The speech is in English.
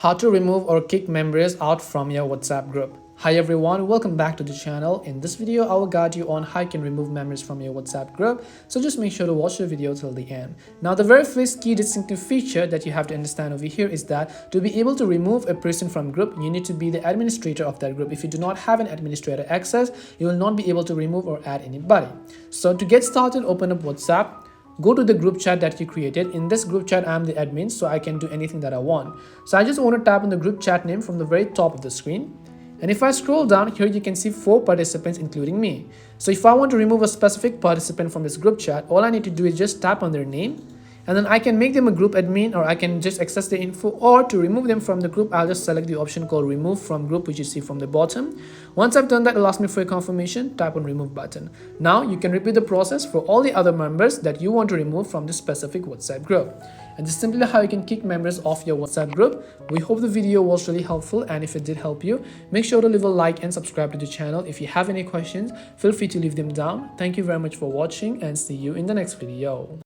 How to remove or kick members out from your WhatsApp group. Hi everyone, welcome back to the channel. In this video, I will guide you on how you can remove members from your WhatsApp group. So just make sure to watch the video till the end. Now the very first key distinctive feature that you have to understand over here is that to be able to remove a person from group, you need to be the administrator of that group. If you do not have an administrator access, you will not be able to remove or add anybody. So to get started, open up WhatsApp. Go to the group chat that you created. In this group chat, I'm the admin, so I can do anything that I want. So I just want to tap on the group chat name from the very top of the screen. And if I scroll down here, you can see 4 participants, including me. So if I want to remove a specific participant from this group chat, all I need to do is just tap on their name. And then I can make them a group admin, or I can just access the info, or to remove them from the group, I'll just select the option called remove from group, which you see from the bottom. Once I've done that, it'll ask me for a confirmation, tap on remove button. Now you can repeat the process for all the other members that you want to remove from this specific WhatsApp group. And this is simply how you can kick members off your WhatsApp group. We hope the video was really helpful, and if it did help you, make sure to leave a like and subscribe to the channel. If you have any questions, feel free to leave them down. Thank you very much for watching, and see you in the next video.